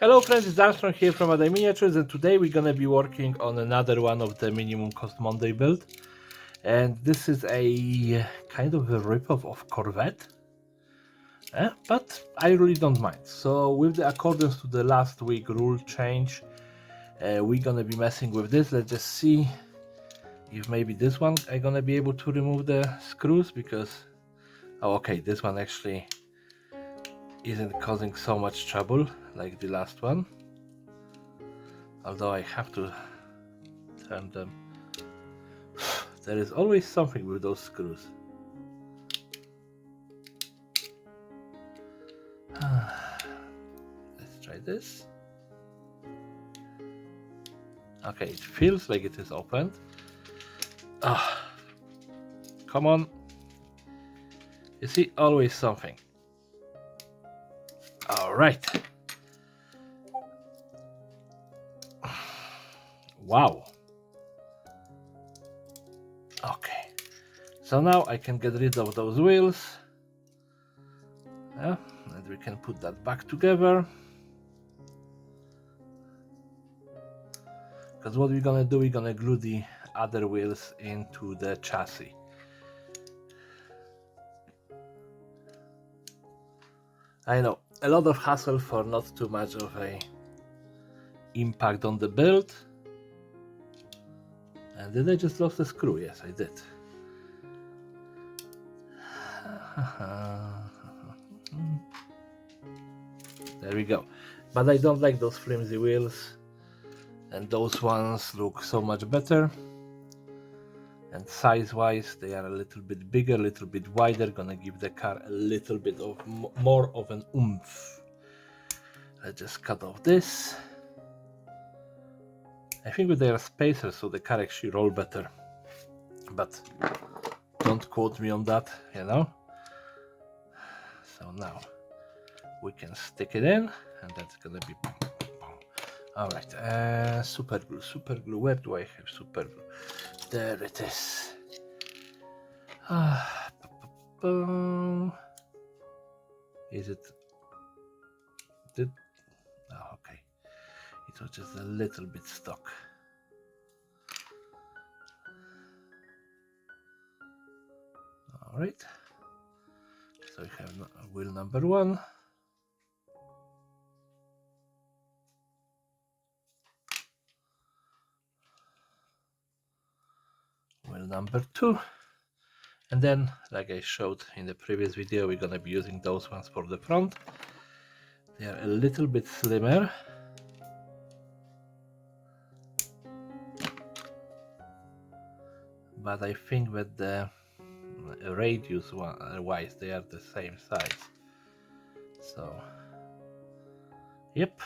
Hello friends, it's Armstrong here from Other Miniatures, and today we're gonna be working on another one of the Minimum Cost Monday build. And this is a kind of a ripoff of Corvette, but I really don't mind. So with the accordance to the last week rule change, we're gonna be messing with this. Let's just see if maybe this one I'm gonna be able to remove the screws, because okay, this one actually isn't causing so much trouble like the last one, although I have to turn them. There is always something with those screws. Let's try this. Okay, it feels like it is opened. Come on. You see, always something. All right. Wow. Okay. So now I can get rid of those wheels. Yeah, and we can put that back together. Because what we're gonna do, we're gonna glue the other wheels into the chassis. I know, a lot of hassle for not too much of a impact on the build. And did I just lose the screw? Yes, I did. There we go. But I don't like those flimsy wheels, and those ones look so much better. And size wise they are a little bit bigger, a little bit wider, gonna give the car a little bit of more of an oomph. Let's just cut off this. I think they are spacers, so the car actually roll better, but don't quote me on that, you know. So now we can stick it in, and that's gonna be all right. Super glue, where do I have super glue? There it is. Is it? Oh, okay. It was just a little bit stuck. All right. So we have wheel number 1. Wheel number 2. And then, like I showed in the previous video, we're gonna be using those ones for the front. They are a little bit slimmer. But I think that the radius wise they are the same size. So, yep.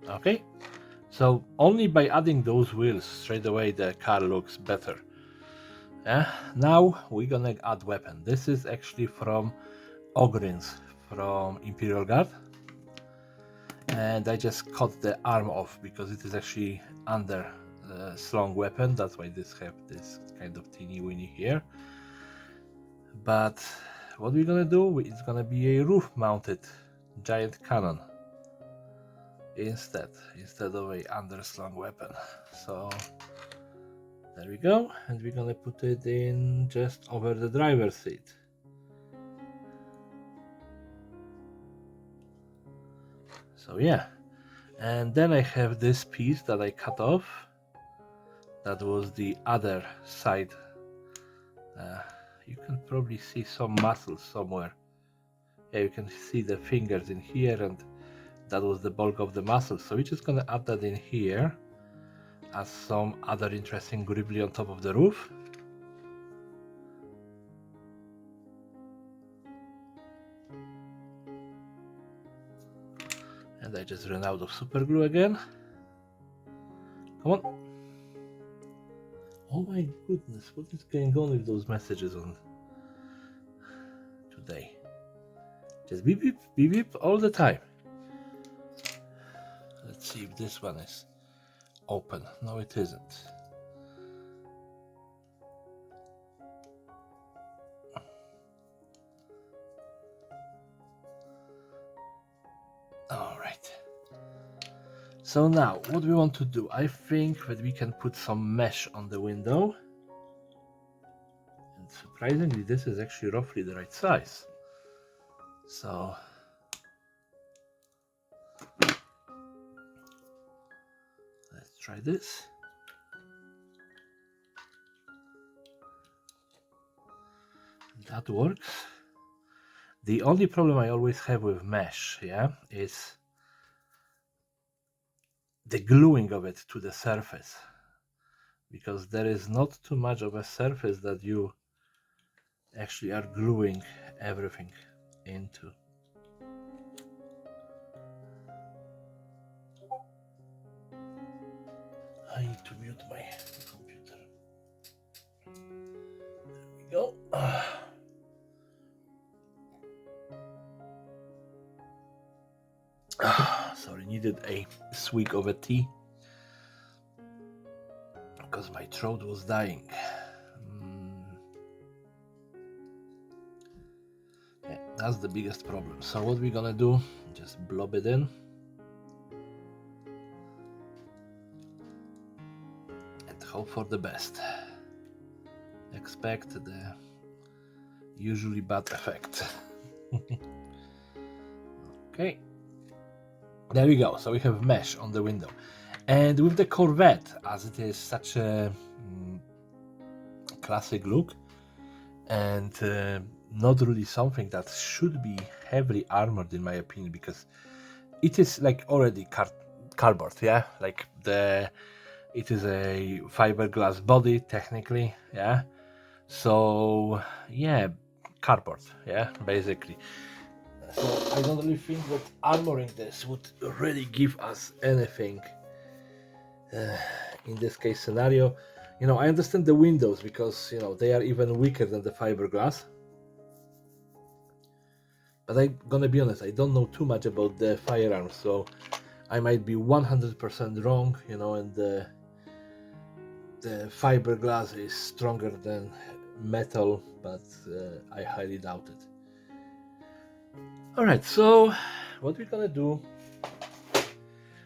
Okay, so only by adding those wheels straight away the car looks better. Now we're gonna add weapon. This is actually from Ogrins from Imperial Guard, and I just cut the arm off because it is actually under the slung weapon. That's why this have this kind of teeny weeny here. But what we're gonna do, it's gonna be a roof mounted giant cannon instead of a underslung weapon. So there we go, and we're gonna put it in just over the driver's seat. So yeah, and then I have this piece that I cut off. That was the other side. You can probably see some muscles somewhere. Yeah, you can see the fingers in here, and that was the bulk of the muscles. So we're just gonna add that in here as some other interesting gribbly on top of the roof. And I just ran out of super glue again. Come on. Oh my goodness, what is going on with those messages on today? Just beep beep beep beep all the time. Let's see if this one is open. No, it isn't. All right. So now, what we want to do, I think that we can put some mesh on the window. And surprisingly, this is actually roughly the right size. So let's try this. That works. The only problem I always have with mesh, is the gluing of it to the surface, because there is not too much of a surface that you actually are gluing everything into. I need to mute my computer. There we go. Sorry, needed a swig of a tea because my throat was dying. Yeah, that's the biggest problem. So what we're gonna do, just blob it in and hope for the best. Expect the usually bad effect. Okay, there we go. So we have mesh on the window, and with the Corvette, as it is such a classic look and not really something that should be heavily armored in my opinion, because it is like already cardboard, yeah, like it is a fiberglass body technically, yeah, so yeah, cardboard, yeah, basically. So I don't really think that armoring this would really give us anything in this case scenario. You know, I understand the windows because, you know, they are even weaker than the fiberglass. But I'm gonna be honest, I don't know too much about the firearms, so I might be 100% wrong, you know, and the fiberglass is stronger than metal, but I highly doubt it. Alright, so what we're gonna do,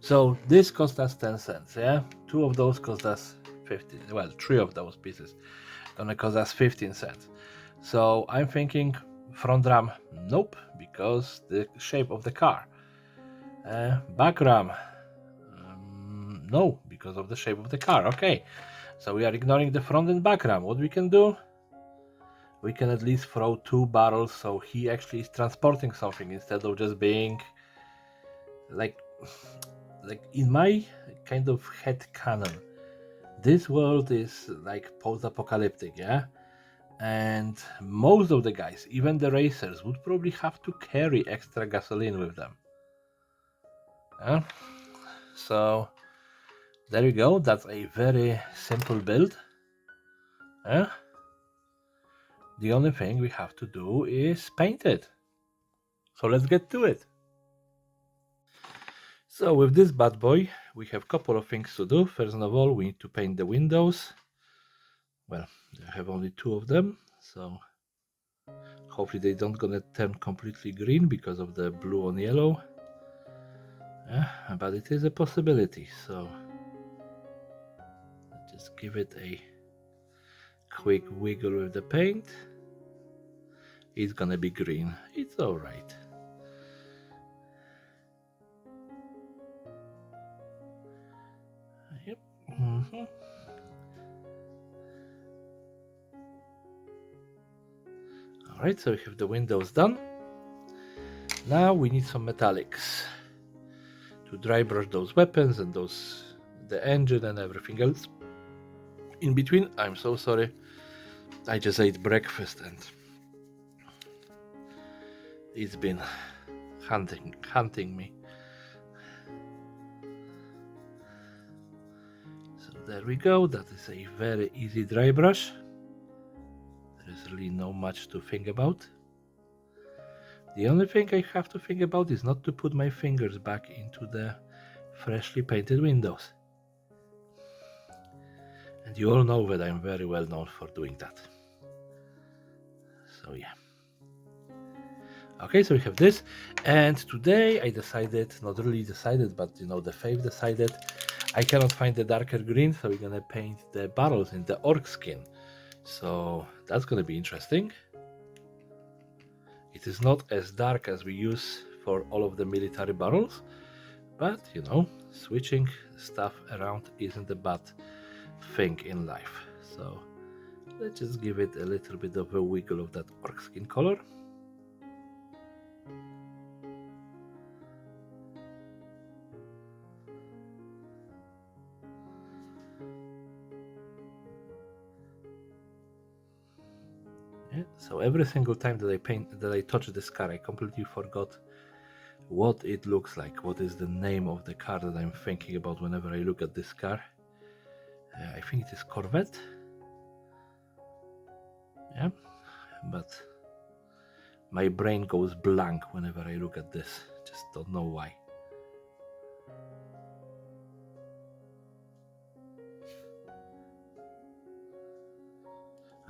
so this cost us 10 cents, yeah? 2 of those cost us 15, well, 3 of those pieces gonna cost us 15 cents. So I'm thinking front ram, nope, because the shape of the car. Back ram, no, because of the shape of the car. Okay, so we are ignoring the front and back ram. What we can do, we can at least throw 2 barrels, so he actually is transporting something instead of just being like in my kind of head canon, this world is like post-apocalyptic, yeah, and most of the guys, even the racers, would probably have to carry extra gasoline with them. Yeah? So there you go, that's a very simple build. Yeah? The only thing we have to do is paint it. So let's get to it. So with this bad boy, we have a couple of things to do. First of all, we need to paint the windows. Well, I have only 2 of them, so hopefully they don't gonna turn completely green because of the blue on yellow. But it is a possibility, so just give it a quick wiggle with the paint. It's gonna be green. It's alright. Yep. Alright, so we have the windows done. Now we need some metallics to dry brush those weapons and the engine and everything else in between. I'm so sorry, I just ate breakfast and it's been hunting me. So there we go, that is a very easy dry brush. There is really no much to think about. The only thing I have to think about is not to put my fingers back into the freshly painted windows. And you all know that I'm very well known for doing that. So yeah. Okay, so we have this, and today I decided, not really decided, but you know, the Faith decided, I cannot find the darker green, so we're gonna paint the barrels in the orc skin. So that's gonna be interesting. It is not as dark as we use for all of the military barrels, but you know, switching stuff around isn't a bad thing in life. So let's just give it a little bit of a wiggle of that orc skin color. Yeah, so every single time that I touch this car, I completely forgot what it looks like, what is the name of the car that I'm thinking about whenever I look at this car. I think it is Corvette. Yeah, but my brain goes blank whenever I look at this. Just don't know why.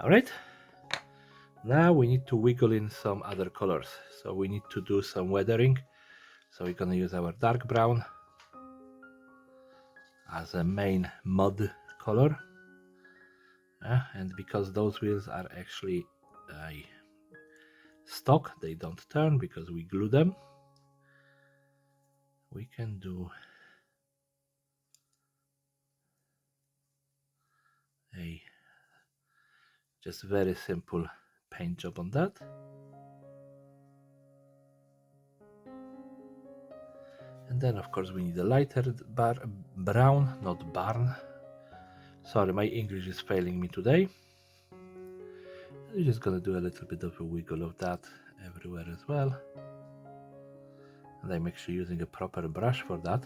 Alright, now we need to wiggle in some other colors. So we need to do some weathering. So we're gonna use our dark brown as a main mud color. And because those wheels are actually stock, they don't turn because we glue them. We can do a just very simple paint job on that. And then of course we need a lighter brown, not barn. Sorry, my English is failing me today. I'm just gonna do a little bit of a wiggle of that everywhere as well. And I'm actually using a proper brush for that.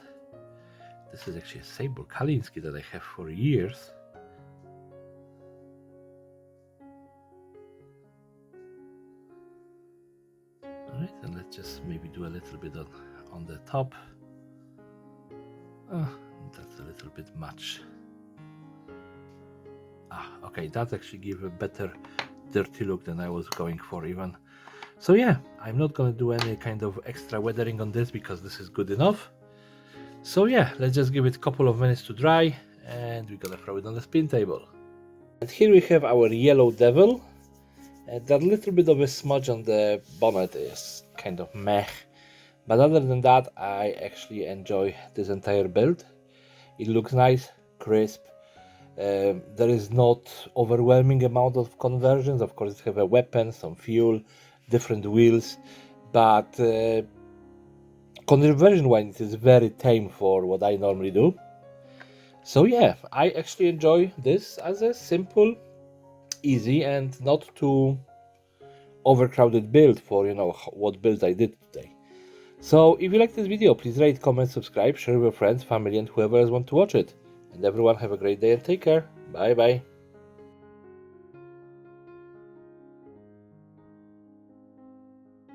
This is actually a Sable Kalinsky that I have for years. Alright, and let's just maybe do a little bit on the top. Oh, that's a little bit much. Okay, that actually gives a better dirty look than I was going for even. So yeah, I'm not gonna do any kind of extra weathering on this because this is good enough. So yeah, let's just give it a couple of minutes to dry and we're gonna throw it on the spin table. And here we have our yellow devil. And that little bit of a smudge on the bonnet is kind of meh. But other than that, I actually enjoy this entire build. It looks nice, crisp. There is not overwhelming amount of conversions. Of course, you have a weapon, some fuel, different wheels, but conversion-wise, it is very tame for what I normally do. So yeah, I actually enjoy this as a simple, easy, and not too overcrowded build for, you know, what build I did today. So if you like this video, please rate, comment, subscribe, share with your friends, family, and whoever else wants to watch it. And everyone have a great day and take care. Bye bye.